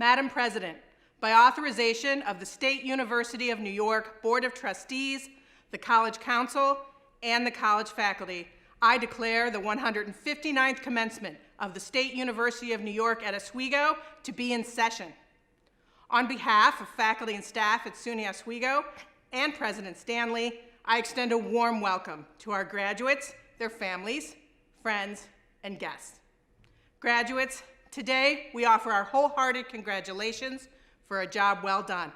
Madam President, by authorization of the State University of New York Board of Trustees, the College Council, and the college faculty, I declare the 159th commencement of the State University of New York at Oswego to be in session. On behalf of faculty and staff at SUNY Oswego and President Stanley, I extend a warm welcome to our graduates, their families, friends, and guests. Graduates, today we offer our wholehearted congratulations for a job well done.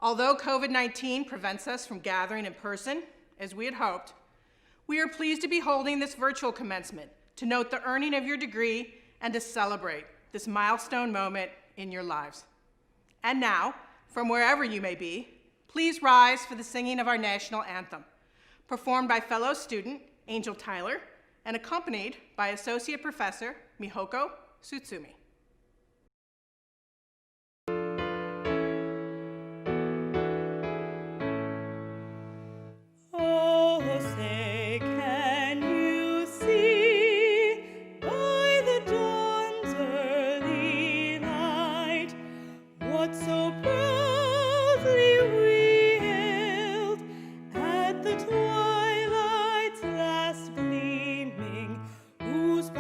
Although COVID-19 prevents us from gathering in person, as we had hoped, we are pleased to be holding this virtual commencement to note the earning of your degree and to celebrate this milestone moment in your lives. And now, from wherever you may be, please rise for the singing of our national anthem, performed by fellow student Angel Tyler and accompanied by Associate Professor Mihoko Tsutsumi.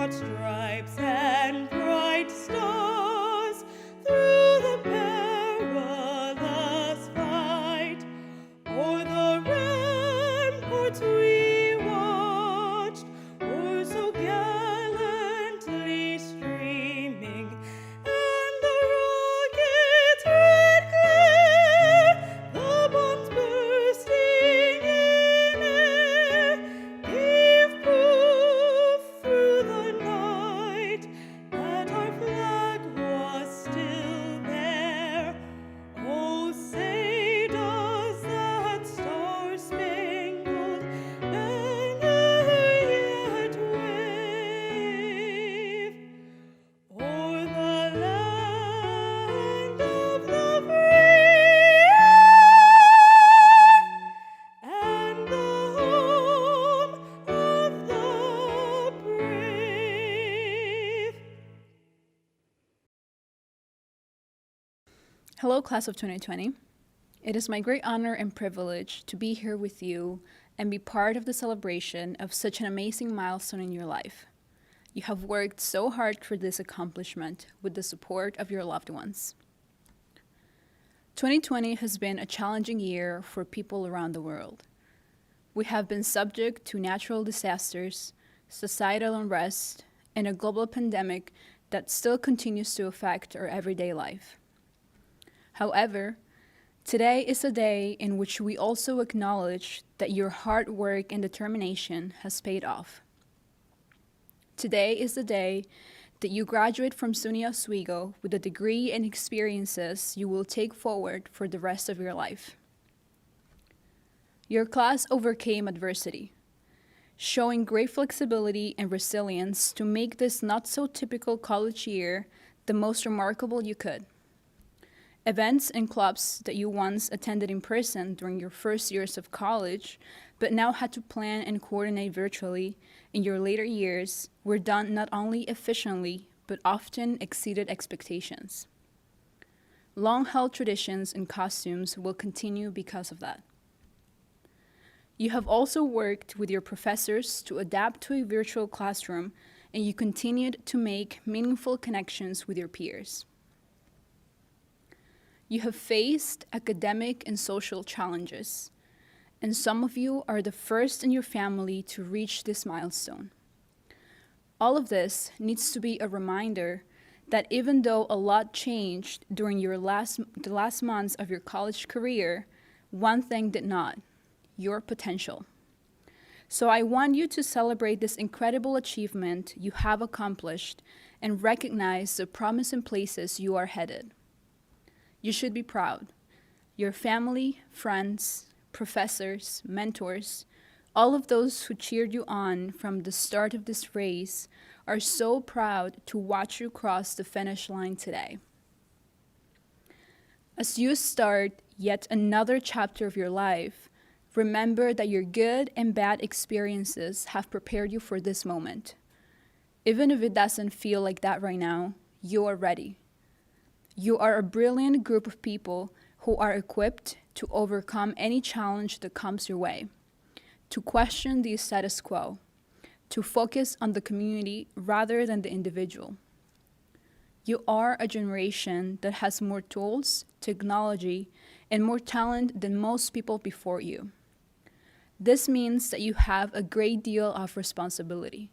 Stripes and bright stars through the perilous fight, o'er the ramparts we watched, or so gallantly streaming, and the rocket's red glare, the bombs bursting in air, gave proof through the that our flag was still there. Oh, say does that star-spangled banner yet wave o'er the land of the free and the home of the brave. Hello, class of 2020. It is my great honor and privilege to be here with you and be part of the celebration of such an amazing milestone in your life. You have worked so hard for this accomplishment with the support of your loved ones. 2020 has been a challenging year for people around the world. We have been subject to natural disasters, societal unrest, and a global pandemic that still continues to affect our everyday life. However, today is a day in which we also acknowledge that your hard work and determination has paid off. Today is the day that you graduate from SUNY Oswego with a degree and experiences you will take forward for the rest of your life. Your class overcame adversity, showing great flexibility and resilience to make this not-so-typical college year the most remarkable you could. Events and clubs that you once attended in person during your first years of college, but now had to plan and coordinate virtually in your later years, were done not only efficiently, but often exceeded expectations. Long-held traditions and costumes will continue because of that. You have also worked with your professors to adapt to a virtual classroom, and you continued to make meaningful connections with your peers. You have faced academic and social challenges, and some of you are the first in your family to reach this milestone. All of this needs to be a reminder that even though a lot changed during the last months of your college career, one thing did not: your potential. So I want you to celebrate this incredible achievement you have accomplished and recognize the promising places you are headed. You should be proud. Your family, friends, professors, mentors, all of those who cheered you on from the start of this race are so proud to watch you cross the finish line today. As you start yet another chapter of your life, remember that your good and bad experiences have prepared you for this moment. Even if it doesn't feel like that right now, you are ready. You are a brilliant group of people who are equipped to overcome any challenge that comes your way, to question the status quo, to focus on the community rather than the individual. You are a generation that has more tools, technology, and more talent than most people before you. This means that you have a great deal of responsibility.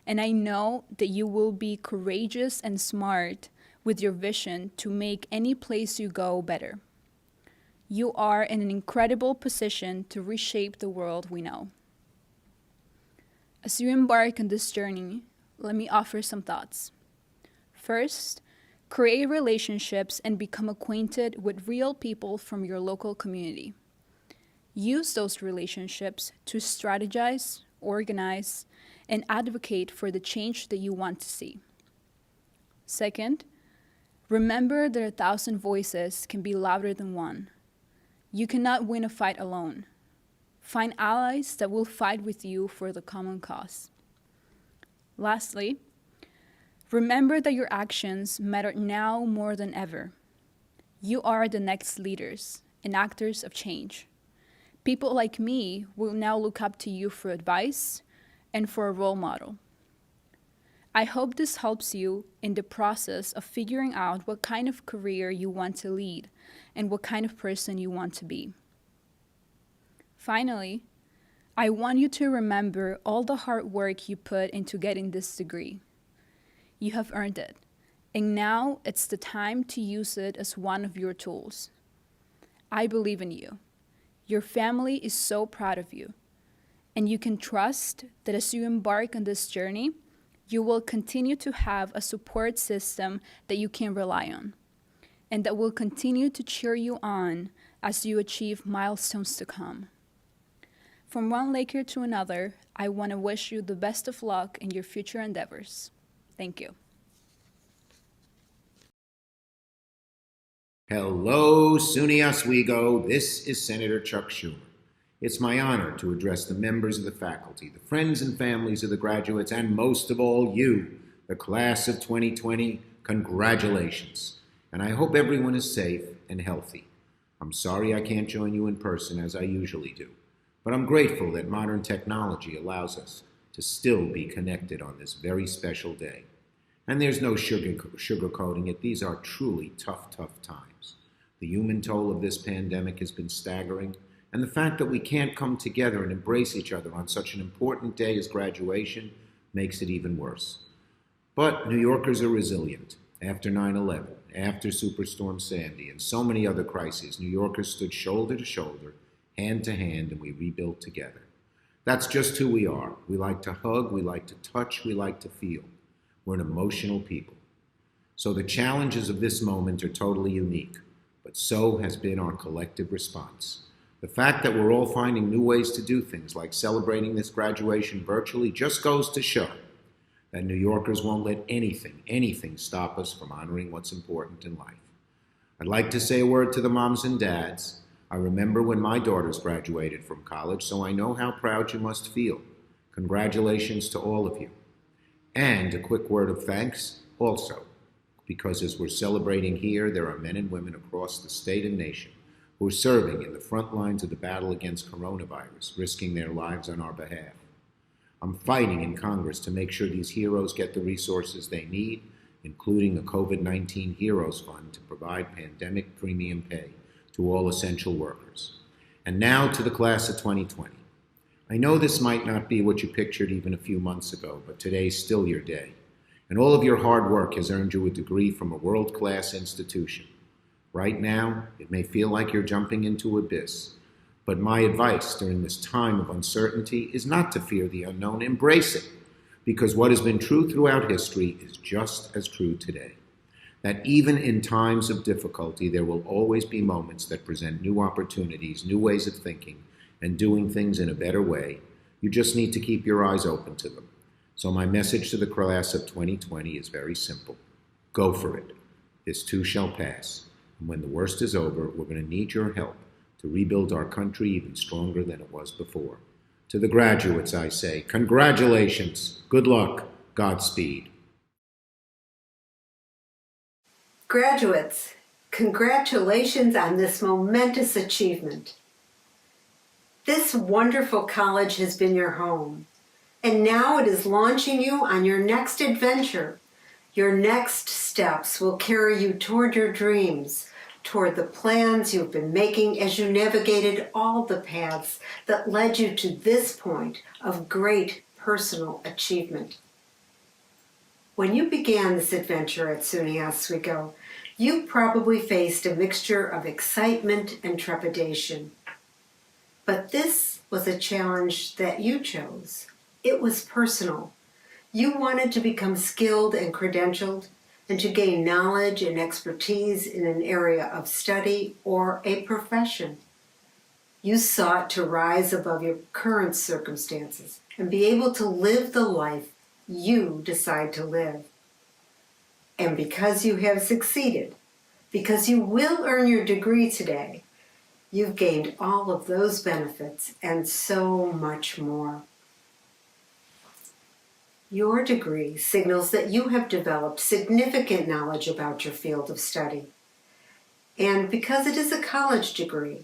And I know that you will be courageous and smart with your vision to make any place you go better. You are in an incredible position to reshape the world we know. As you embark on this journey, let me offer some thoughts. First, create relationships and become acquainted with real people from your local community. Use those relationships to strategize, organize, and advocate for the change that you want to see. Second, remember that 1,000 voices can be louder than one. You cannot win a fight alone. Find allies that will fight with you for the common cause. Lastly, remember that your actions matter now more than ever. You are the next leaders and actors of change. People like me will now look up to you for advice and for a role model. I hope this helps you in the process of figuring out what kind of career you want to lead and what kind of person you want to be. Finally, I want you to remember all the hard work you put into getting this degree. You have earned it, and now it's the time to use it as one of your tools. I believe in you. Your family is so proud of you, and you can trust that as you embark on this journey, you will continue to have a support system that you can rely on, and that will continue to cheer you on as you achieve milestones to come. From one Laker to another, I want to wish you the best of luck in your future endeavors. Thank you. Hello, SUNY Oswego. This is Senator Chuck Schumer. It's my honor to address the members of the faculty, the friends and families of the graduates, and most of all, you, the class of 2020. Congratulations. And I hope everyone is safe and healthy. I'm sorry I can't join you in person as I usually do, but I'm grateful that modern technology allows us to still be connected on this very special day. And there's no sugarcoating it. These are truly tough times. The human toll of this pandemic has been staggering, and the fact that we can't come together and embrace each other on such an important day as graduation makes it even worse. But New Yorkers are resilient. After 9/11, after Superstorm Sandy, and so many other crises, New Yorkers stood shoulder to shoulder, hand to hand, and we rebuilt together. That's just who we are. We like to hug, we like to touch, we like to feel. We're an emotional people. So the challenges of this moment are totally unique, but so has been our collective response. The fact that we're all finding new ways to do things, like celebrating this graduation virtually, just goes to show that New Yorkers won't let anything stop us from honoring what's important in life. I'd like to say a word to the moms and dads. I remember when my daughters graduated from college, so I know how proud you must feel. Congratulations to all of you. And a quick word of thanks also, because as we're celebrating here, there are men and women across the state and nation who are serving in the front lines of the battle against coronavirus, risking their lives on our behalf. I'm fighting in Congress to make sure these heroes get the resources they need, including a COVID-19 Heroes Fund to provide pandemic premium pay to all essential workers. And now to the class of 2020. I know this might not be what you pictured even a few months ago, but today's still your day. And all of your hard work has earned you a degree from a world-class institution. Right now, it may feel like you're jumping into an abyss, but my advice during this time of uncertainty is not to fear the unknown, embrace it, because what has been true throughout history is just as true today. That even in times of difficulty, there will always be moments that present new opportunities, new ways of thinking, and doing things in a better way. You just need to keep your eyes open to them. So my message to the class of 2020 is very simple. Go for it. This too shall pass. And when the worst is over, we're going to need your help to rebuild our country even stronger than it was before. To the graduates, I say, congratulations, good luck, Godspeed. Graduates, congratulations on this momentous achievement. This wonderful college has been your home, and now it is launching you on your next adventure. Your next steps will carry you toward your dreams, toward the plans you've been making as you navigated all the paths that led you to this point of great personal achievement. When you began this adventure at SUNY Oswego, you probably faced a mixture of excitement and trepidation. But this was a challenge that you chose. It was personal. You wanted to become skilled and credentialed and to gain knowledge and expertise in an area of study or a profession. You sought to rise above your current circumstances and be able to live the life you decide to live. And because you have succeeded, because you will earn your degree today, you've gained all of those benefits and so much more. Your degree signals that you have developed significant knowledge about your field of study. And because it is a college degree,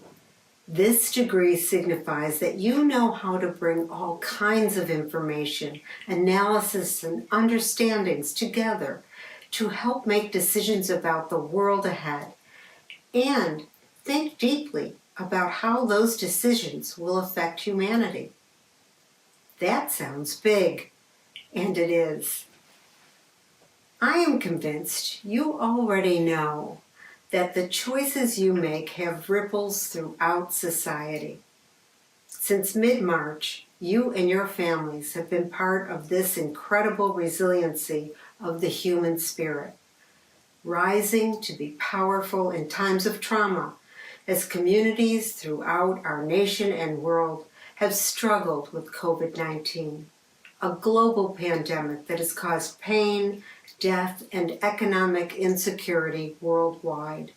this degree signifies that you know how to bring all kinds of information, analysis, and understandings together to help make decisions about the world ahead and think deeply about how those decisions will affect humanity. That sounds big. And it is. I am convinced you already know that the choices you make have ripples throughout society. Since mid-March, you and your families have been part of this incredible resiliency of the human spirit, rising to be powerful in times of trauma as communities throughout our nation and world have struggled with COVID-19. A global pandemic that has caused pain, death, and economic insecurity worldwide.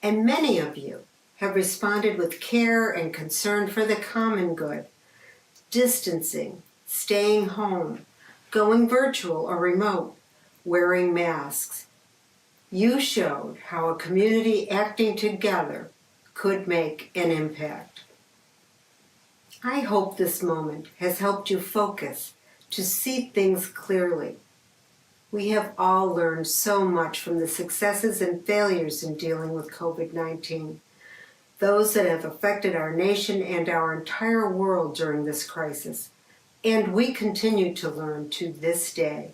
And many of you have responded with care and concern for the common good, distancing, staying home, going virtual or remote, wearing masks. You showed how a community acting together could make an impact. I hope this moment has helped you focus, to see things clearly. We have all learned so much from the successes and failures in dealing with COVID-19, those that have affected our nation and our entire world during this crisis, and we continue to learn to this day.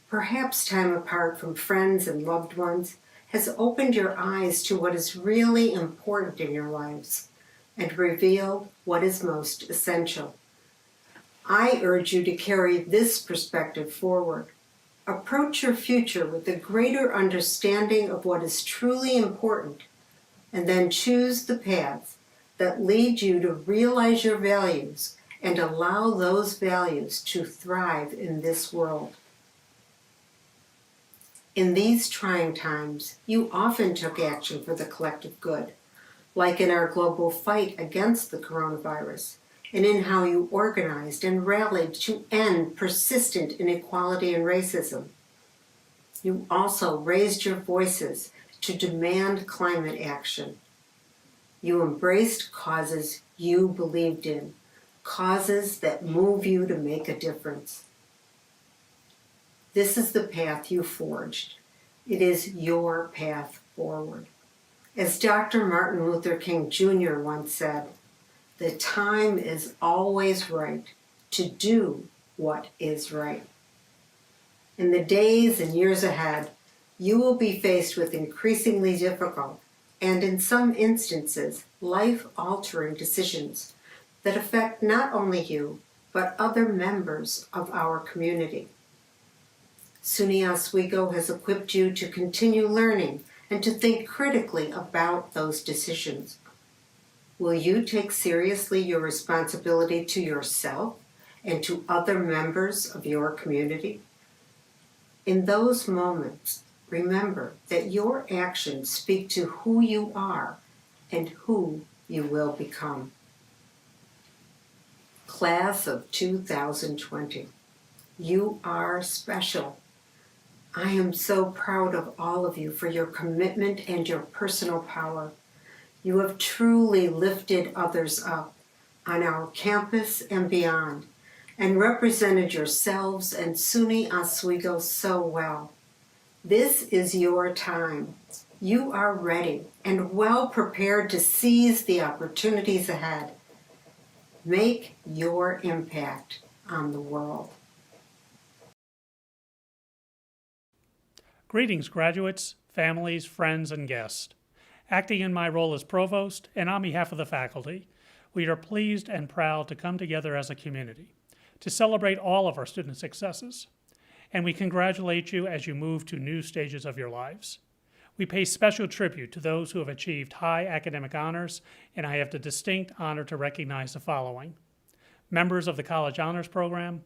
Perhaps time apart from friends and loved ones has opened your eyes to what is really important in your lives and revealed what is most essential. I urge you to carry this perspective forward. Approach your future with a greater understanding of what is truly important, and then choose the paths that lead you to realize your values and allow those values to thrive in this world. In these trying times, you often took action for the collective good, like in our global fight against the coronavirus, and in how you organized and rallied to end persistent inequality and racism. You also raised your voices to demand climate action. You embraced causes you believed in, causes that move you to make a difference. This is the path you forged. It is your path forward. As Dr. Martin Luther King Jr. once said, the time is always right to do what is right. In the days and years ahead, you will be faced with increasingly difficult and, in some instances, life-altering decisions that affect not only you, but other members of our community. SUNY Oswego has equipped you to continue learning and to think critically about those decisions. Will you take seriously your responsibility to yourself and to other members of your community? In those moments, remember that your actions speak to who you are and who you will become. Class of 2020, you are special. I am so proud of all of you for your commitment and your personal power. You have truly lifted others up on our campus and beyond, and represented yourselves and SUNY Oswego so well. This is your time. You are ready and well prepared to seize the opportunities ahead. Make your impact on the world. Greetings, graduates, families, friends, and guests. Acting in my role as provost and on behalf of the faculty, we are pleased and proud to come together as a community to celebrate all of our student successes. And we congratulate you as you move to new stages of your lives. We pay special tribute to those who have achieved high academic honors, and I have the distinct honor to recognize the following: members of the College Honors Program,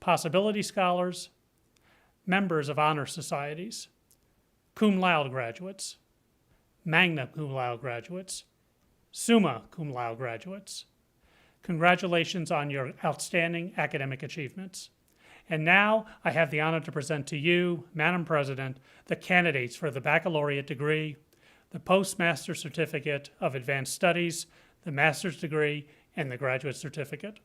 Possibility Scholars, members of honor societies, cum laude graduates, magna cum laude graduates, summa cum laude graduates. Congratulations on your outstanding academic achievements. And now I have the honor to present to you, Madam President, the candidates for the baccalaureate degree, the postmaster certificate of advanced studies, the master's degree, and the graduate certificate.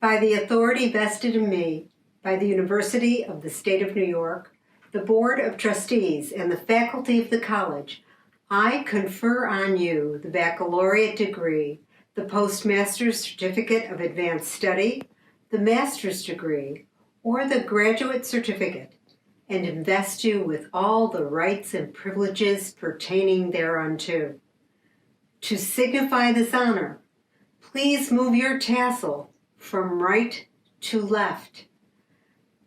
By the authority vested in me by the University of the State of New York, the Board of Trustees, and the faculty of the college, I confer on you the baccalaureate degree, the postmaster's certificate of advanced study, the master's degree, or the graduate certificate, and invest you with all the rights and privileges pertaining thereunto. To signify this honor, please move your tassel from right to left.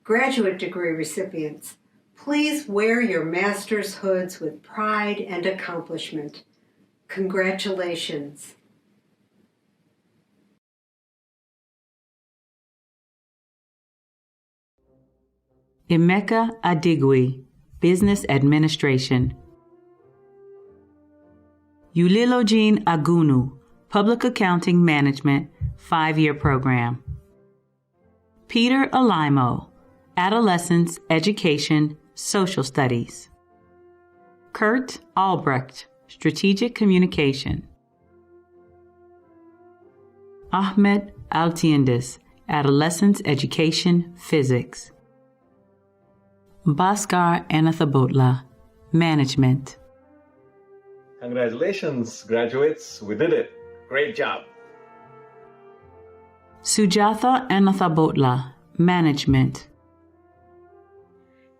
Graduate degree recipients, please wear your master's hoods with pride and accomplishment. Congratulations. Emeka Adigwe, Business Administration. Ulilogene Agunu, Public Accounting Management, 5-year program. Peter Alimo, Adolescence Education, Social Studies. Kurt Albrecht, Strategic Communication. Ahmed Altiendis, Adolescence Education, Physics. Bhaskar Anathabotla, Management. Congratulations, graduates. We did it. Great job. Sujatha Anathabotla, Management.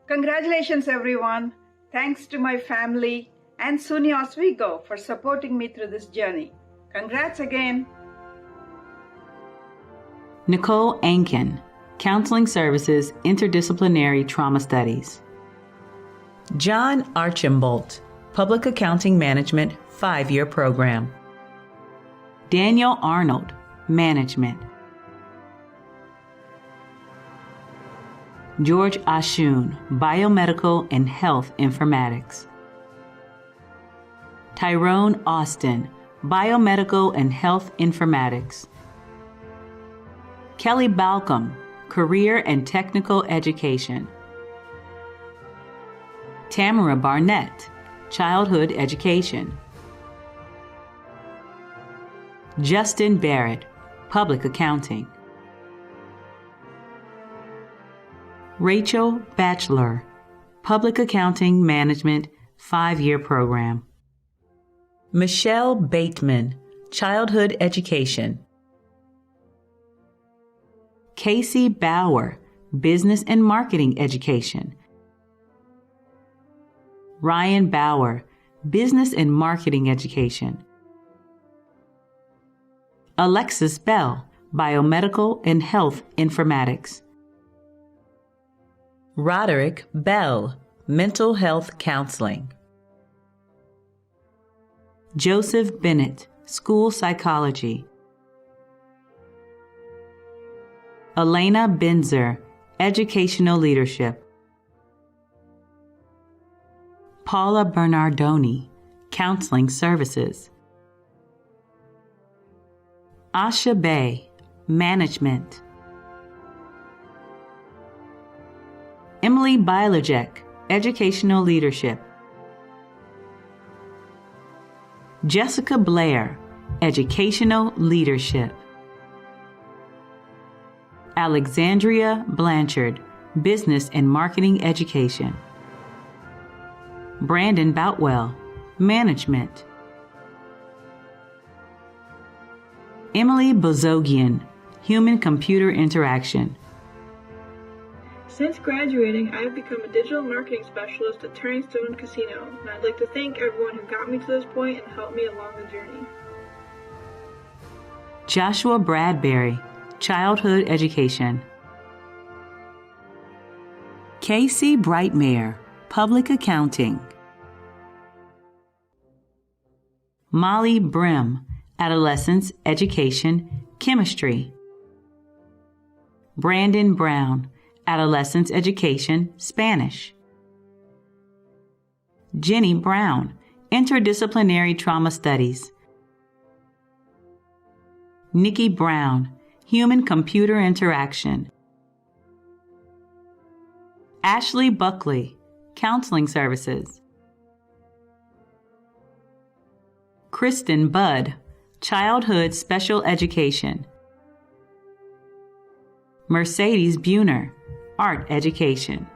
Congratulations, everyone. Thanks to my family and SUNY Oswego for supporting me through this journey. Congrats again. Nicole Ankin, Counseling Services, Interdisciplinary Trauma Studies. John Archambault, Public Accounting Management, 5-year program. Daniel Arnold, Management. George Ashun, Biomedical and Health Informatics. Tyrone Austin, Biomedical and Health Informatics. Kelly Balcom, Career and Technical Education. Tamara Barnett, Childhood Education. Justin Barrett, Public Accounting. Rachel Batchelor, Public Accounting Management, 5-year program. Michelle Bateman, Childhood Education. Casey Bauer, Business and Marketing Education. Ryan Bauer, Business and Marketing Education. Alexis Bell, Biomedical and Health Informatics. Roderick Bell, Mental Health Counseling. Joseph Bennett, School Psychology. Elena Benzer, Educational Leadership. Paula Bernardoni, Counseling Services. Asha Bay, Management. Emily Bilajek, Educational Leadership. Jessica Blair, Educational Leadership. Alexandria Blanchard, Business and Marketing Education. Brandon Boutwell, Management. Emily Bozogian, Human-Computer Interaction. Since graduating, I have become a digital marketing specialist at Turning Stone Casino, and I'd like to thank everyone who got me to this point and helped me along the journey. Joshua Bradbury, Childhood Education. Casey Brightmare, Public Accounting. Molly Brim, Adolescence Education, Chemistry. Brandon Brown, Adolescence Education, Spanish. Jenny Brown, Interdisciplinary Trauma Studies. Nikki Brown, Human-Computer Interaction. Ashley Buckley, Counseling Services. Kristen Budd, Childhood Special Education. Mercedes Buhner, Art Education.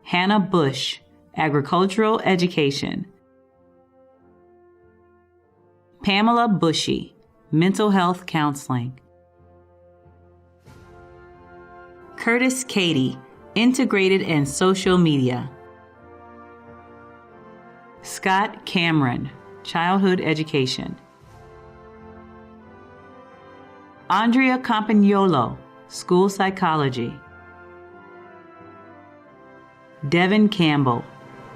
Hannah Bush, Agricultural Education. Pamela Bushy, Mental Health Counseling. Curtis Cady, Integrated and Social Media. Scott Cameron, Childhood Education. Andrea Campagnolo, School Psychology. Devin Campbell,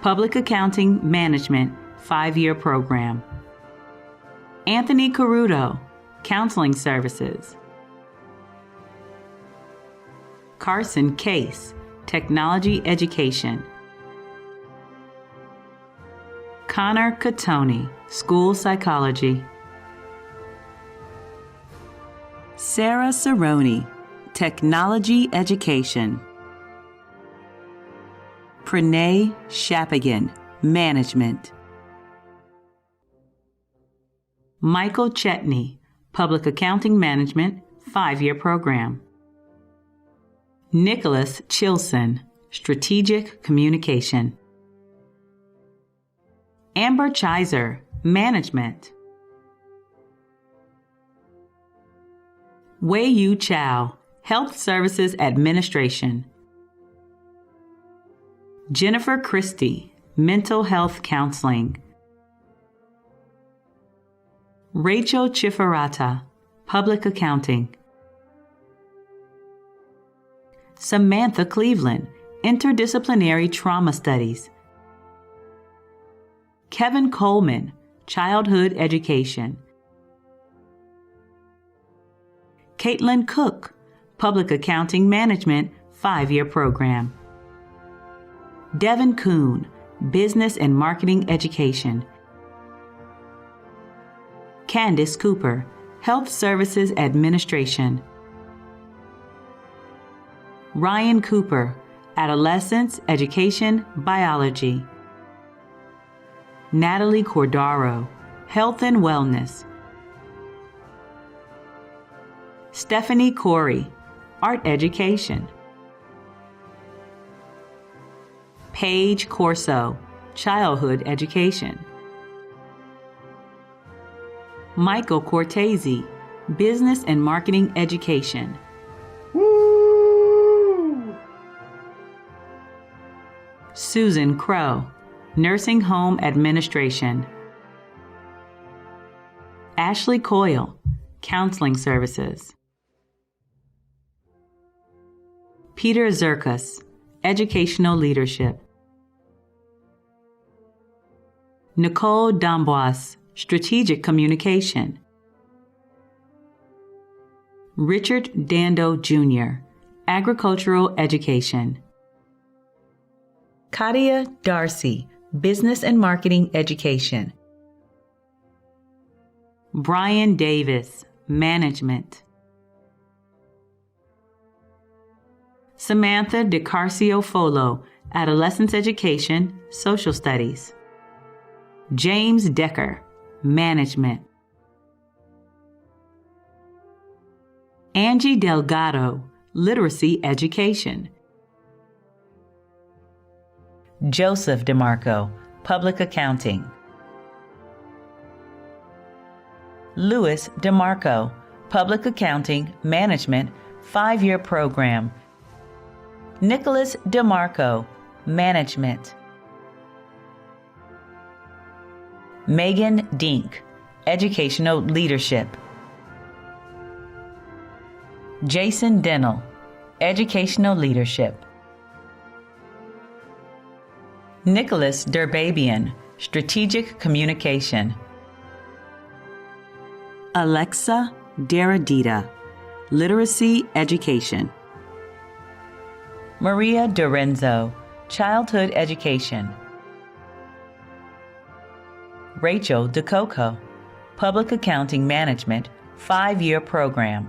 Public Accounting Management 5-year Program. Anthony Caruto, Counseling Services. Carson Case, Technology Education. Connor Catoni, School Psychology. Sarah Cerrone, Technology Education. Pranay Shapagan, Management. Michael Chetney, Public Accounting Management 5-year Program. Nicholas Chilson, Strategic Communication. Amber Chiser, Management. Wei Yu Chow, Health Services Administration. Jennifer Christie, Mental Health Counseling. Rachel Chifarata, Public Accounting. Samantha Cleveland, Interdisciplinary Trauma Studies. Kevin Coleman, Childhood Education. Caitlin Cook, Public Accounting Management 5-year Program. Devin Kuhn, Business and Marketing Education. Candace Cooper, Health Services Administration. Ryan Cooper, Adolescence Education Biology. Natalie Cordaro, Health and Wellness. Stephanie Corey, Art Education. Paige Corso, Childhood Education. Michael Cortese, Business and Marketing Education. Woo! Susan Crow, Nursing Home Administration. Ashley Coyle, Counseling Services. Peter Zirkus, Educational Leadership. Nicole D'Amboise, Strategic Communication. Richard Dando Jr., Agricultural Education. Katia Darcy, Business and Marketing Education. Brian Davis, Management. Samantha DiCarcio-Folo, Adolescence Education, Social Studies. James Decker, Management. Angie Delgado, Literacy Education. Joseph DeMarco, Public Accounting. Louis DeMarco, Public Accounting Management 5-year program. Nicholas DeMarco, Management. Megan Dink, Educational Leadership. Jason Dennell, Educational Leadership. Nicholas Derbabian, Strategic Communication. Alexa Deradita, Literacy Education. Maria Dorenzo, Childhood Education. Rachel DeCoco, Public Accounting Management 5-year program.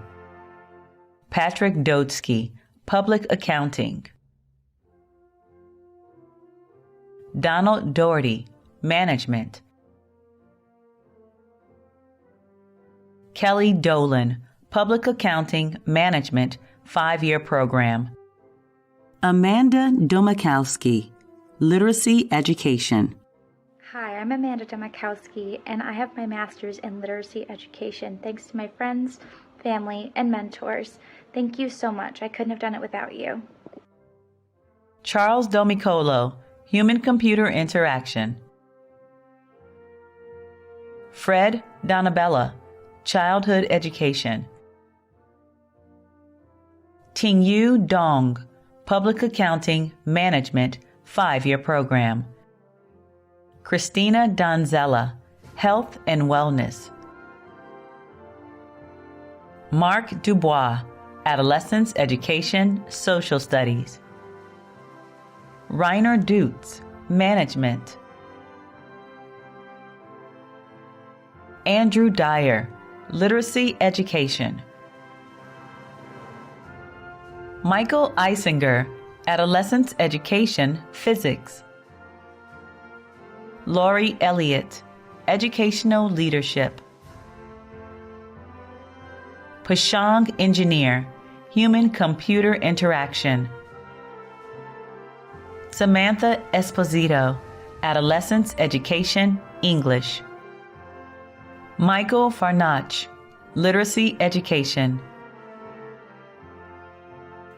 Patrick Dodsky, Public Accounting. Donald Doherty, Management. Kelly Dolan, Public Accounting Management 5-year program. Amanda Domikowski, Literacy Education. Hi, I'm Amanda Domikowski, and I have my master's in literacy education thanks to my friends, family, and mentors. Thank you so much. I couldn't have done it without you. Charles Domicolo, Human-Computer Interaction. Fred Donabella, Childhood Education. Tingyu Dong, Public Accounting Management 5-year program. Christina Donzella, Health and Wellness. Mark Dubois, Adolescence Education, Social Studies. Reiner Dutz, Management. Andrew Dyer, Literacy Education. Michael Eisinger, Adolescence Education, Physics. Lori Elliott, Educational Leadership. Pashang Engineer, Human-Computer Interaction. Samantha Esposito, Adolescence Education, English. Michael Farnach, Literacy Education.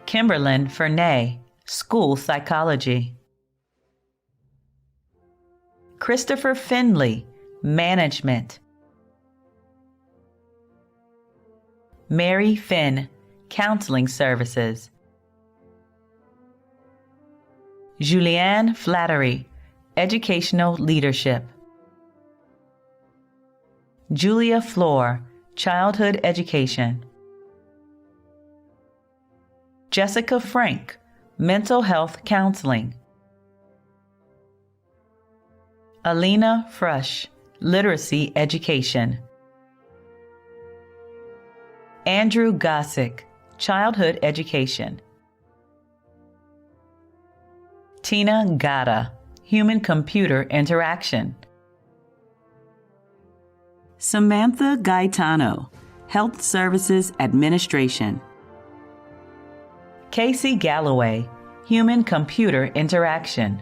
Kimberlyn Fernay, School Psychology. Christopher Findley, Management. Mary Finn, Counseling Services. Julianne Flattery, Educational Leadership. Julia Floor, Childhood Education. Jessica Frank, Mental Health Counseling. Alina Frush, Literacy Education. Andrew Gossick, Childhood Education. Tina Gata, Human-Computer Interaction. Samantha Gaetano, Health Services Administration. Casey Galloway, Human-Computer Interaction.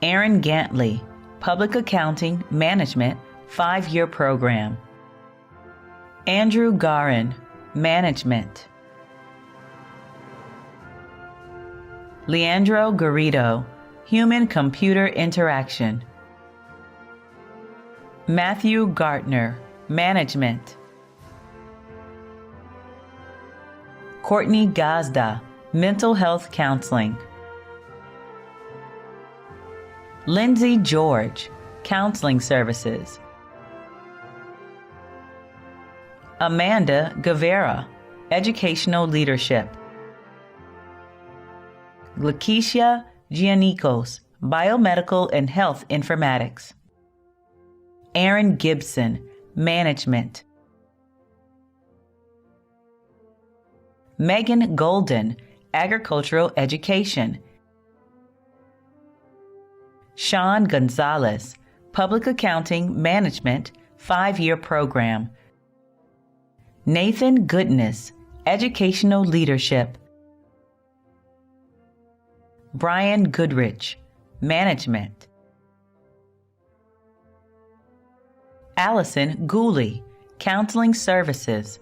Aaron Gantley, Public Accounting Management 5-year program. Andrew Garin, Management. Leandro Garrido, Human-Computer Interaction. Matthew Gartner, Management. Courtney Gazda, Mental Health Counseling. Lindsay George, Counseling Services. Amanda Guevara, Educational Leadership. Lakeisha Giannikos, Biomedical and Health Informatics. Aaron Gibson, Management. Megan Golden, Agricultural Education. Sean Gonzalez, Public Accounting Management, 5-year program. Nathan Goodness, Educational Leadership. Brian Goodrich, Management. Allison Gooley, Counseling Services.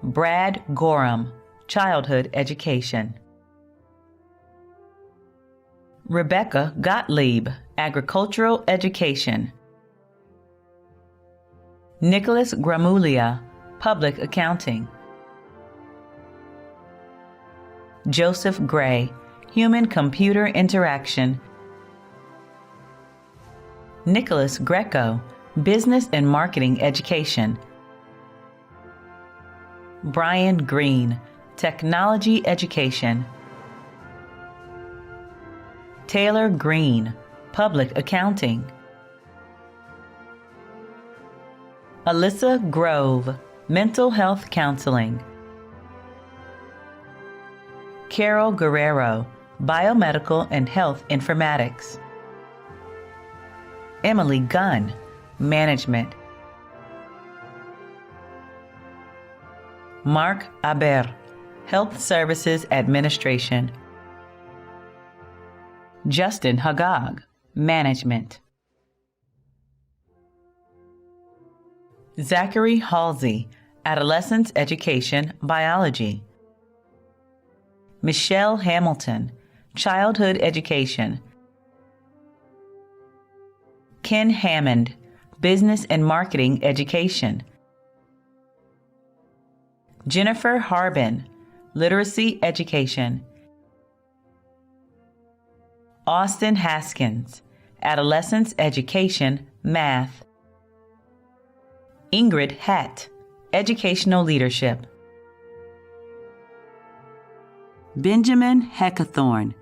Brad Gorham, Childhood Education. Rebecca Gottlieb, Agricultural Education. Nicholas Gramulia, Public Accounting. Joseph Gray, Human-Computer Interaction. Nicholas Greco, Business and Marketing Education. Brian Green, Technology Education. Taylor Green, Public Accounting. Alyssa Grove, Mental Health Counseling. Carol Guerrero, Biomedical and Health Informatics. Emily Gunn, Management. Mark Aber, Health Services Administration. Justin Hagag, Management. Zachary Halsey, Adolescence Education, Biology. Michelle Hamilton, Childhood Education. Ken Hammond, Business and Marketing Education. Jennifer Harbin, Literacy Education. Austin Haskins, Adolescence Education, Math. Ingrid Hatt, Educational Leadership. Benjamin Heckathorn,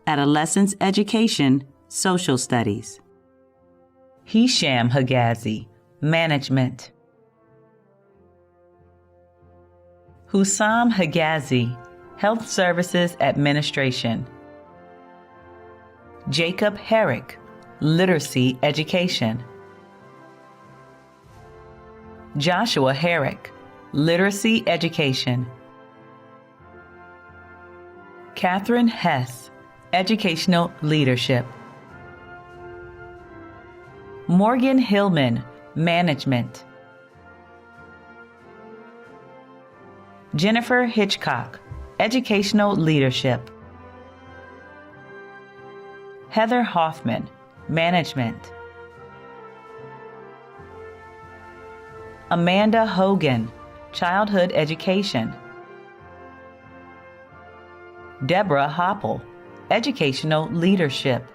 Adolescence Education, Social Studies. Hisham Hagazi, Management. Hussam Hagazi, Health Services Administration. Jacob Herrick, Literacy Education. Joshua Herrick, Literacy Education. Catherine Hess, Educational Leadership. Morgan Hillman, Management. Jennifer Hitchcock, Educational Leadership. Heather Hoffman, Management. Amanda Hogan, Childhood Education. Deborah Hopple, Educational Leadership.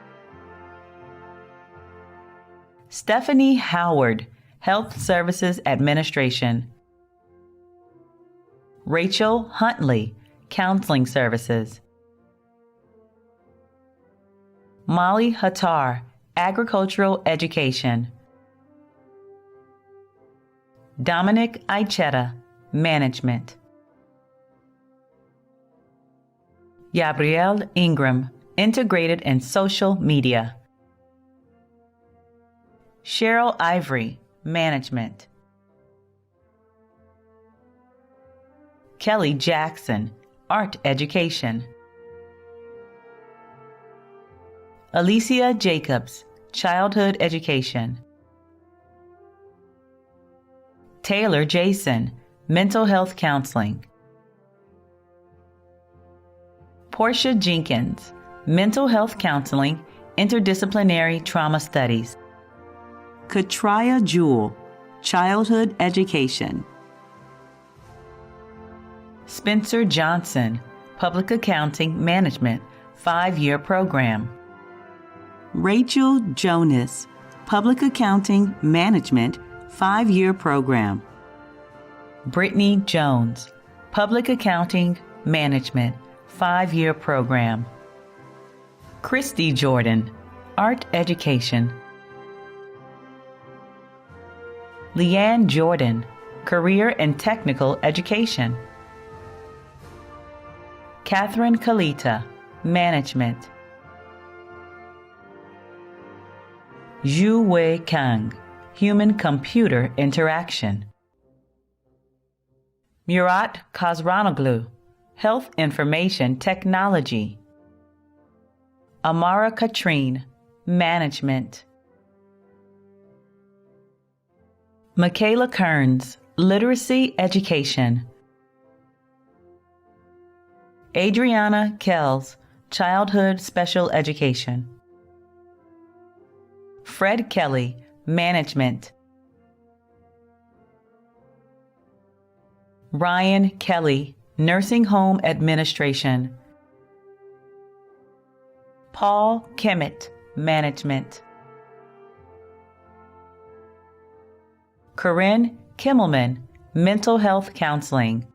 Stephanie Howard, Health Services Administration. Rachel Huntley, Counseling Services. Molly Hattar, Agricultural Education. Dominic Aichetta, Management. Gabrielle Ingram, Integrated and Social Media. Cheryl Ivory, Management. Kelly Jackson, Art Education. Alicia Jacobs, Childhood Education. Taylor Jason, Mental Health Counseling. Portia Jenkins, Mental Health Counseling, Interdisciplinary Trauma Studies. Katria Jewell, Childhood Education. Spencer Johnson, Public Accounting Management, 5-year program. Rachel Jonas, Public Accounting Management, 5-year program. Brittany Jones, Public Accounting Management, 5-year program. Christy Jordan, Art Education. Leanne Jordan, Career and Technical Education. Catherine Kalita, Management. Zhu Wei Kang, Human-Computer Interaction. Murat Kazranoglu, Health Information Technology. Amara Katrine, Management. Michaela Kearns, Literacy Education. Adriana Kells, Childhood Special Education. Fred Kelly, Management. Ryan Kelly, Nursing Home Administration. Paul Kemet, Management. Corinne Kimmelman, Mental Health Counseling.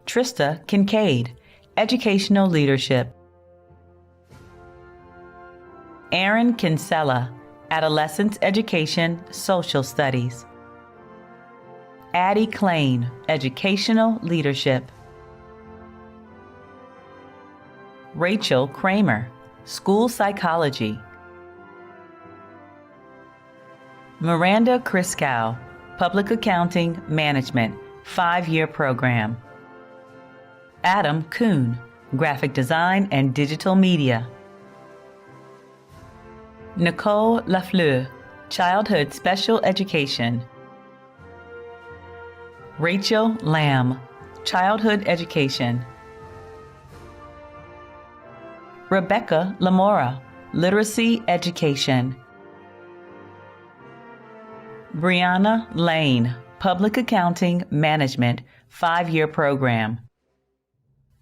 Trista Kincaid, Educational Leadership. Aaron Kinsella, Adolescence Education, Social Studies. Addie Klain, Educational Leadership. Rachel Kramer, School Psychology. Miranda Kriskow, Public Accounting Management, 5-year program. Adam Kuhn, Graphic Design and Digital Media. Nicole Lafleur, Childhood Special Education. Rachel Lamb, Childhood Education. Rebecca Lamora, Literacy Education. Brianna Lane, Public Accounting Management, 5-year program.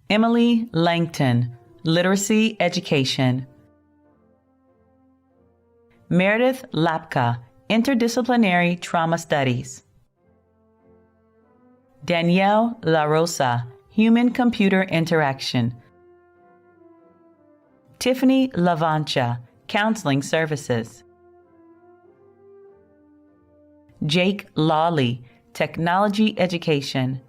Emily Langton, Literacy Education. Meredith Lapka, Interdisciplinary Trauma Studies. Danielle La Rosa, Human-Computer Interaction. Tiffany Lavancha, Counseling Services. Jake Lawley, Technology Education.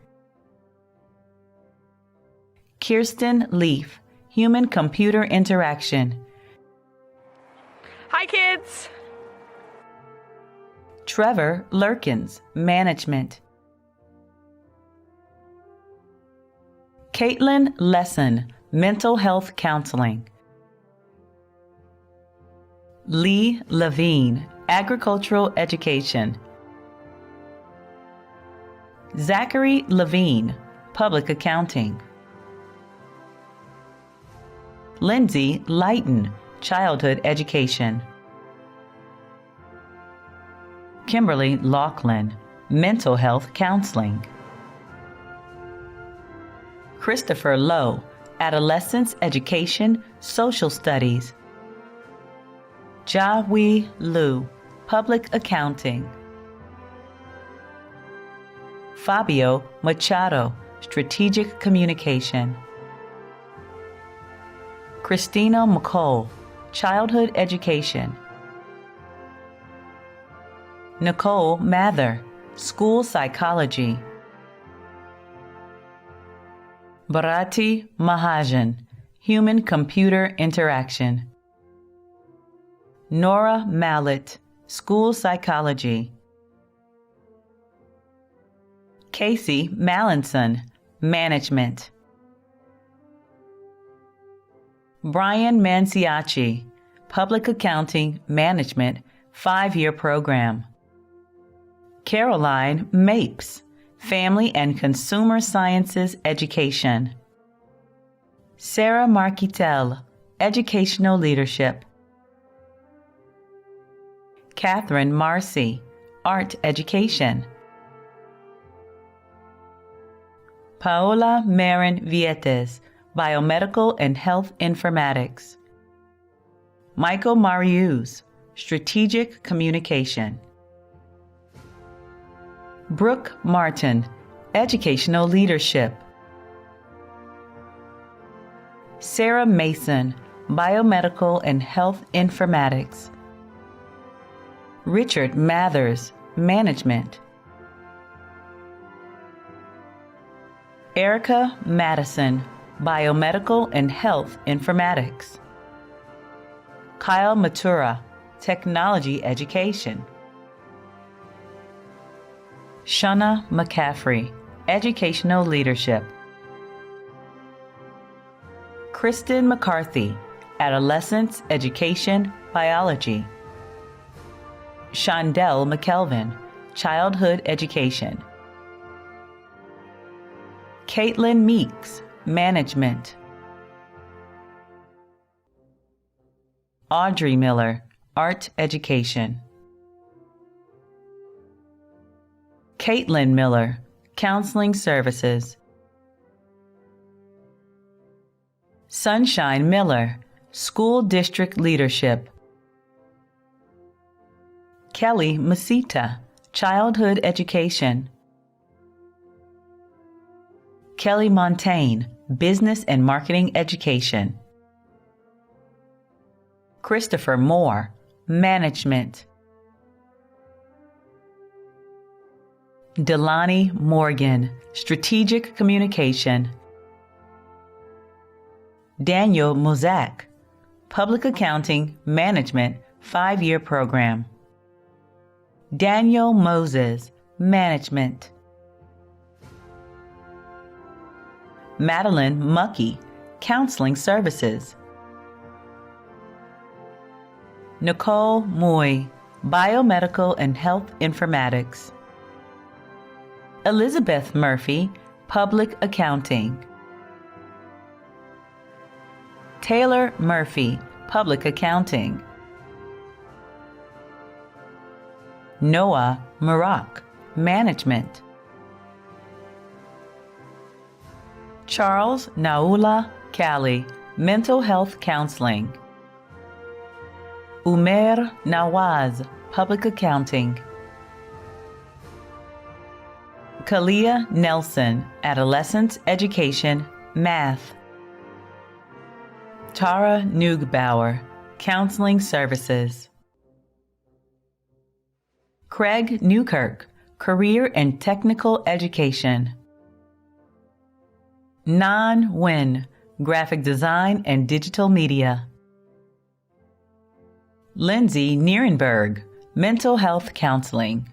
Kirsten Leaf, Human-Computer Interaction. Hi, kids! Trevor Lurkins, Management. Caitlin Lesson, Mental Health Counseling. Lee Levine, Agricultural Education. Zachary Levine, Public Accounting. Lindsay Lighton, Childhood Education. Kimberly Laughlin, Mental Health Counseling. Christopher Lowe, Adolescence Education, Social Studies. Jia-Wei Liu, Public Accounting. Fabio Machado, Strategic Communication. Christina McCall, Childhood Education. Nicole Mather, School Psychology. Bharati Mahajan, Human-Computer Interaction. Nora Mallet, School Psychology. Casey Mallinson, Management. Brian Manciacci, Public Accounting Management, 5-year program. Caroline Mapes, Family and Consumer Sciences Education. Sarah Marquitel, Educational Leadership. Catherine Marcy, Art Education. Paola Marin Vietes, Biomedical and Health Informatics. Michael Marius, Strategic Communication. Brooke Martin, Educational Leadership. Sarah Mason, Biomedical and Health Informatics. Richard Mathers, Management. Erica Madison, Biomedical and Health Informatics. Kyle Matura, Technology Education. Shana McCaffrey, Educational Leadership. Kristen McCarthy, Adolescence Education Biology. Shondell McKelvin, Childhood Education. Caitlin Meeks, Management. Audrey Miller, Art Education. Caitlin Miller, Counseling Services. Sunshine Miller, School District Leadership. Kelly Masita, Childhood Education. Kelly Montaigne, Business and Marketing Education. Christopher Moore, Management. Delani Morgan, Strategic Communication. Daniel Mozak, Public Accounting Management 5-year program. Daniel Moses, Management. Madeline Muckey, Counseling Services. Nicole Moy, Biomedical and Health Informatics. Elizabeth Murphy, Public Accounting. Taylor Murphy, Public Accounting. Noah Murak, Management. Charles Naula Cali, Mental Health Counseling. Umer Nawaz, Public Accounting. Kalia Nelson, Adolescence Education, Math. Tara Neugbauer, Counseling Services. Craig Newkirk, Career and Technical Education. Nan Nguyen, Graphic Design and Digital Media. Lindsay Nierenberg, Mental Health Counseling.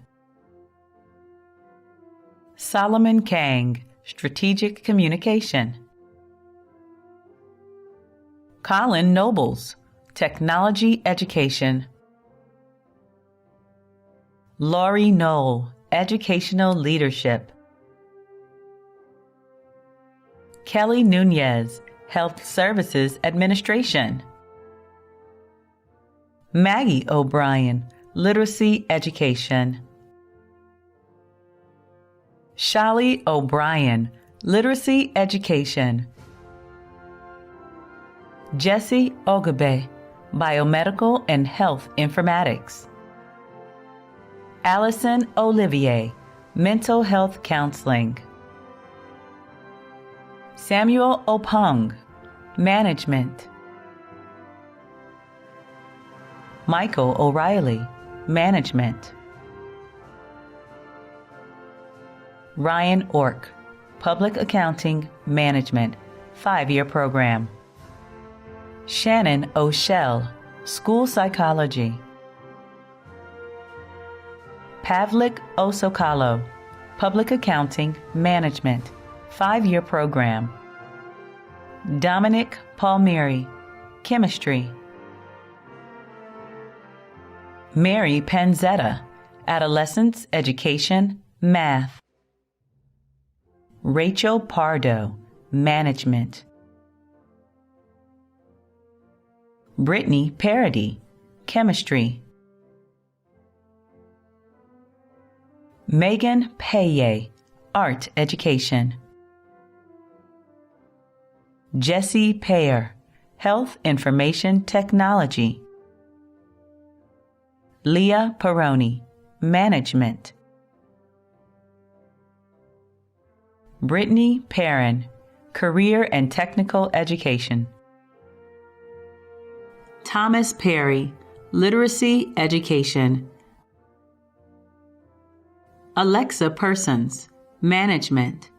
Solomon Kang, Strategic Communication. Colin Nobles, Technology Education. Laurie Knoll, Educational Leadership. Kelly Nunez, Health Services Administration. Maggie O'Brien, Literacy Education. Shali O'Brien, Literacy Education. Jesse Ogabe, Biomedical and Health Informatics. Allison Olivier, Mental Health Counseling. Samuel Opung, Management. Michael O'Reilly, Management. Ryan Ork, Public Accounting Management, 5-year program. Shannon O'Shell, School Psychology. Pavlik Osokalo, Public Accounting Management, 5-year program. Dominic Palmieri, Chemistry. Mary Panzetta, Adolescence Education, Math. Rachel Pardo, Management. Brittany Parody, Chemistry. Megan Paye, Art Education. Jesse Payer, Health Information Technology. Leah Peroni, Management. Brittany Perrin, Career and Technical Education. Thomas Perry, Literacy Education. Alexa Persons, Management.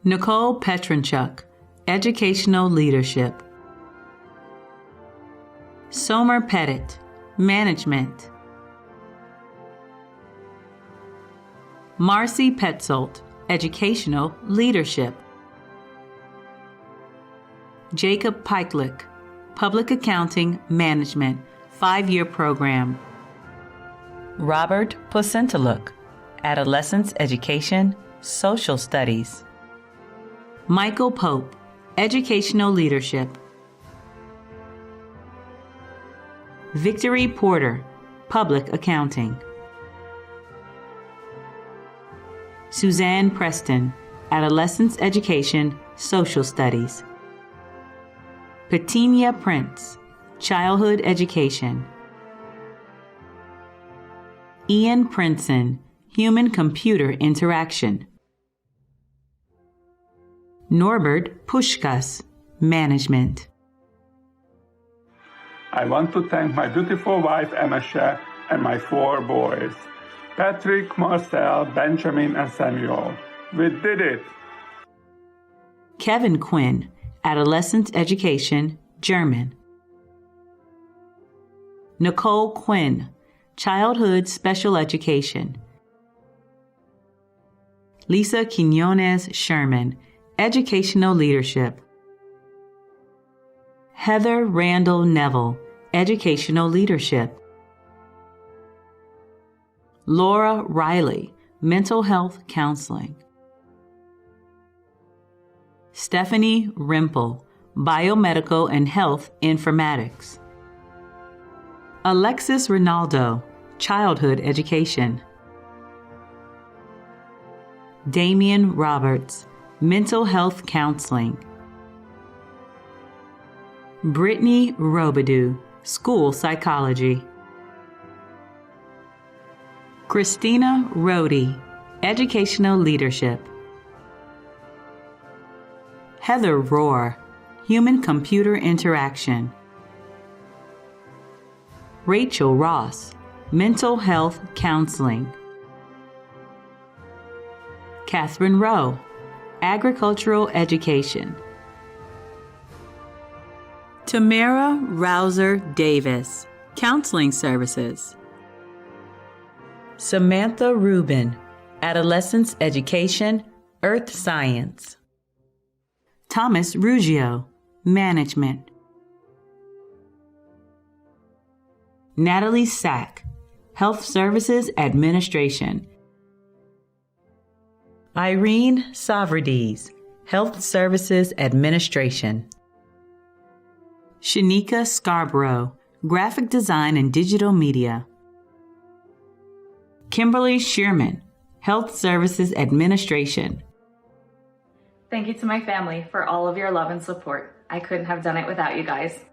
Nicole Petronchuk, Educational Leadership. Somer Pettit, Management. Marcy Petzold, Educational Leadership. Jacob Pikelick, Public Accounting Management, 5-year program. Robert Posentaluk, Adolescence Education, Social Studies. Michael Pope, Educational Leadership. Victory Porter, Public Accounting. Suzanne Preston, Adolescence Education, Social Studies. Petinia Prince, Childhood Education. Ian Princeton, Human-Computer Interaction. Norbert Pushkas, Management. I want to thank my beautiful wife, Emesha, and my 4 boys, Patrick, Marcel, Benjamin, and Samuel. We did it! Kevin Quinn, Adolescent Education, German. Nicole Quinn, Childhood Special Education. Lisa Quinones Sherman, Educational Leadership. Heather Randall Neville, Educational Leadership. Laura Riley, Mental Health Counseling. Stephanie Rimple, Biomedical and Health Informatics. Alexis Rinaldo, Childhood Education. Damian Roberts, Mental Health Counseling. Brittany Robidoux, School Psychology. Christina Rohde, Educational Leadership. Heather Rohr, Human-Computer Interaction. Rachel Ross, Mental Health Counseling. Catherine Rowe, Agricultural Education. Tamara Rouser Davis, Counseling Services. Samantha Rubin, Adolescence Education, Earth Science. Thomas Ruggio, Management. Natalie Sack, Health Services Administration. Irene Savrides, Health Services Administration. Shanika Scarborough, Graphic Design and Digital Media. Kimberly Shearman, Health Services Administration. Thank you to my family for all of your love and support. I couldn't have done it without you guys.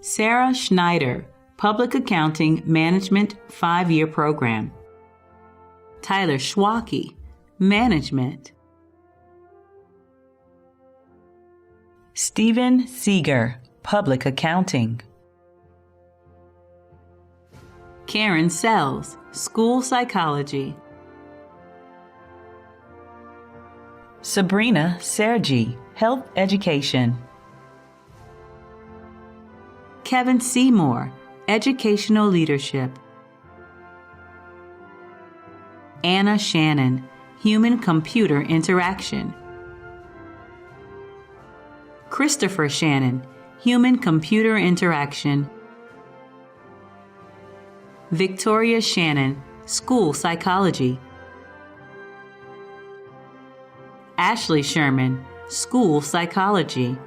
Sarah Schneider, Public Accounting Management 5-year program. Tyler Schwacke, Management. Stephen Seeger, Public Accounting. Karen Sells, School Psychology. Sabrina Sergi, Health Education. Kevin Seymour, Educational Leadership. Anna Shannon, Human-Computer Interaction. Christopher Shannon, Human-Computer Interaction. Victoria Shannon, School Psychology. Ashley Sherman, School Psychology.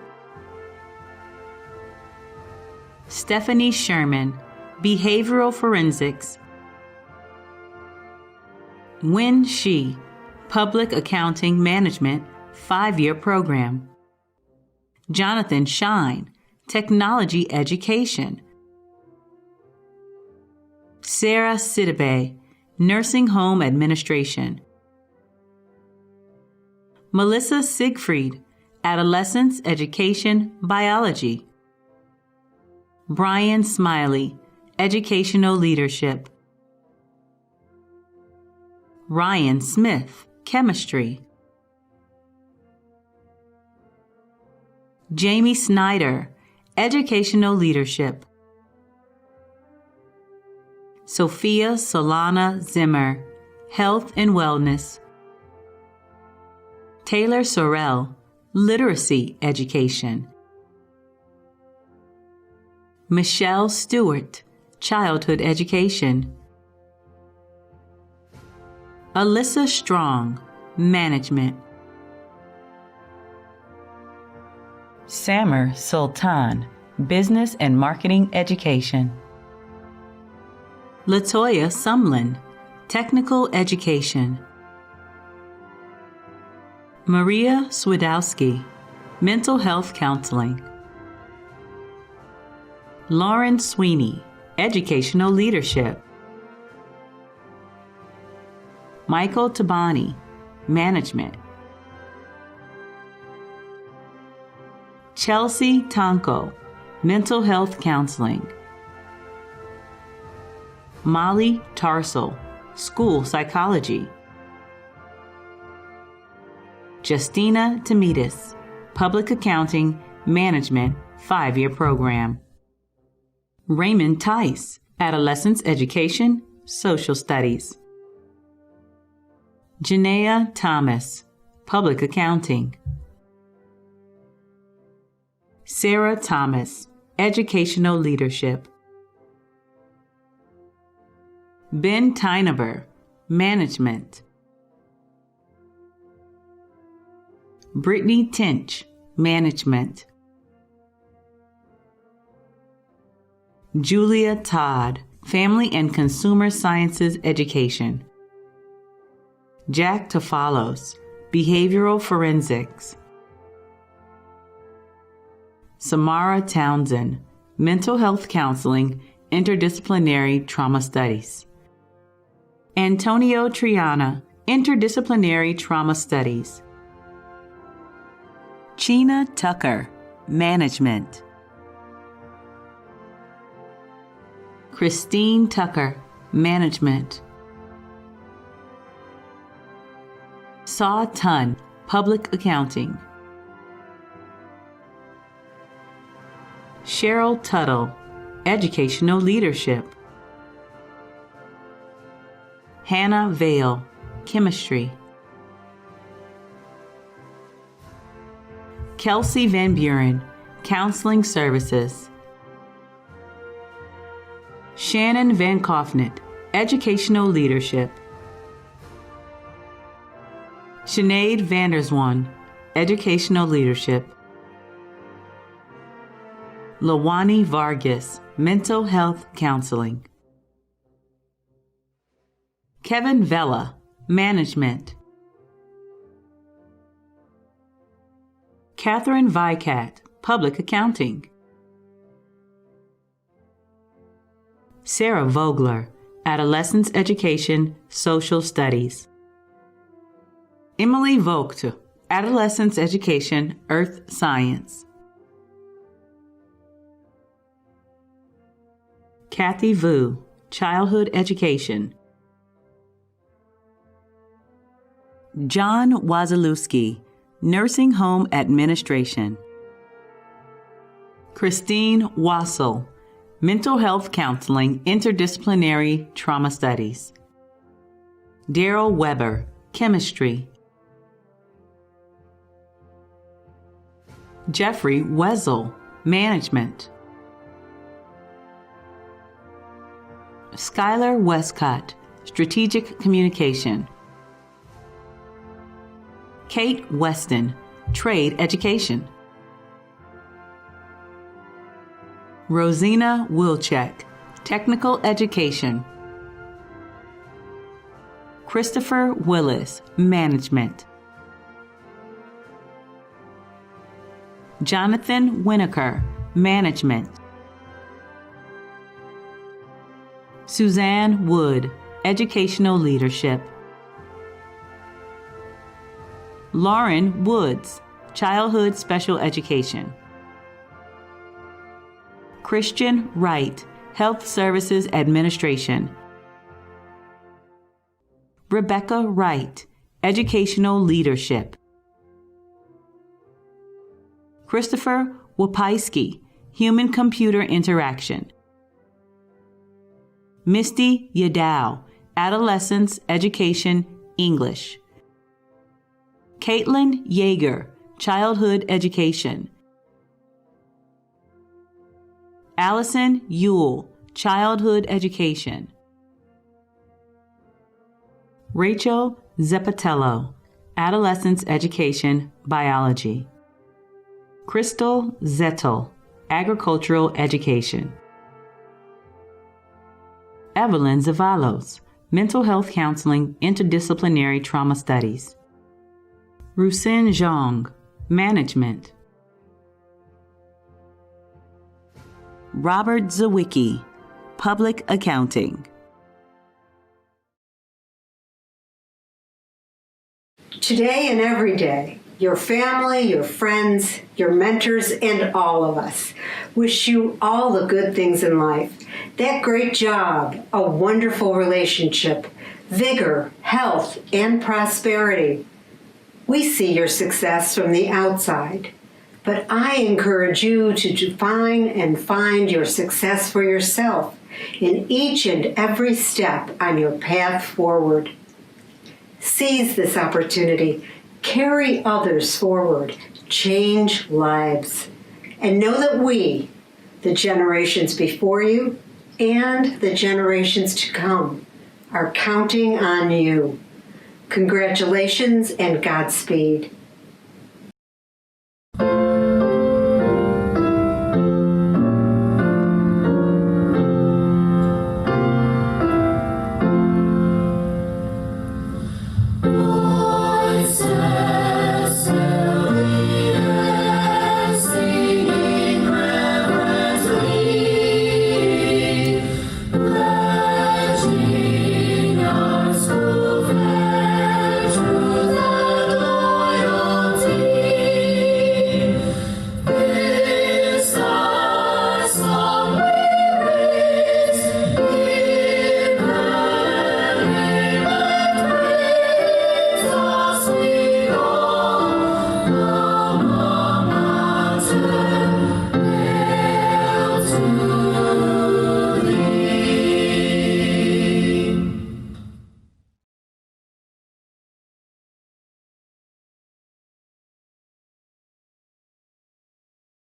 Stephanie Sherman, Behavioral Forensics. Wen Shi, Public Accounting Management 5-year program. Jonathan Shine, Technology Education. Sarah Sidibe, Nursing Home Administration. Melissa Siegfried, Adolescence Education Biology. Brian Smiley, Educational Leadership. Ryan Smith, Chemistry. Jamie Snyder, Educational Leadership. Sophia Solana Zimmer, Health and Wellness. Taylor Sorrell, Literacy Education. Michelle Stewart, Childhood Education. Alyssa Strong, Management. Samer Sultan, Business and Marketing Education. Latoya Sumlin, Technical Education. Maria Swidowski, Mental Health Counseling. Lauren Sweeney, Educational Leadership. Michael Tabani, Management. Chelsea Tonko, Mental Health Counseling. Molly Tarsel, School Psychology. Justina Tamidas, Public Accounting, Management, 5-year program. Raymond Tice, Adolescence Education, Social Studies. Janaea Thomas, Public Accounting. Sarah Thomas, Educational Leadership. Ben Tynaber, Management. Brittany Tinch, Management. Julia Todd, Family and Consumer Sciences Education. Jack Tafalos, Behavioral Forensics. Samara Townsend, Mental Health Counseling, Interdisciplinary Trauma Studies. Antonio Triana, Interdisciplinary Trauma Studies. Chena Tucker, Management. Christine Tucker, Management. Saw Tun, Public Accounting. Cheryl Tuttle, Educational Leadership. Hannah Vale, Chemistry. Kelsey Van Buren, Counseling Services. Shannon Van Koffnet, Educational Leadership. Sinead Vanderswan, Educational Leadership. Lawani Vargas, Mental Health Counseling. Kevin Vella, Management. Catherine Vicat, Public Accounting. Sarah Vogler, Adolescence Education, Social Studies. Emily Vogt, Adolescence Education, Earth Science. Kathy Vu, Childhood Education. John Wazalewski, Nursing Home Administration. Christine Wassel, Mental Health Counseling, Interdisciplinary Trauma Studies. Daryl Weber, Chemistry. Jeffrey Wessel, Management. Skylar Westcott, Strategic Communication. Kate Weston, Trade Education. Rosina Wilczek, Technical Education. Christopher Willis, Management. Jonathan Winokur, Management. Suzanne Wood, Educational Leadership. Lauren Woods, Childhood Special Education. Christian Wright, Health Services Administration. Rebecca Wright, Educational Leadership. Christopher Wapaiski, Human-Computer Interaction. Misty Yadow, Adolescence Education, English. Caitlin Yeager, Childhood Education. Allison Ewell, Childhood Education. Rachel Zeppatello, Adolescence Education, Biology. Crystal Zettel, Agricultural Education. Evelyn Zavalos, Mental Health Counseling, Interdisciplinary Trauma Studies. Rusin Zhang, Management. Robert Zawicki, Public Accounting. Today and every day, your family, your friends, your mentors, and all of us wish you all the good things in life. That great job, a wonderful relationship, vigor, health, and prosperity. We see your success from the outside, but I encourage you to define and find your success for yourself in each and every step on your path forward. Seize this opportunity, carry others forward, change lives, and know that we, the generations before you and the generations to come, are counting on you. Congratulations and Godspeed.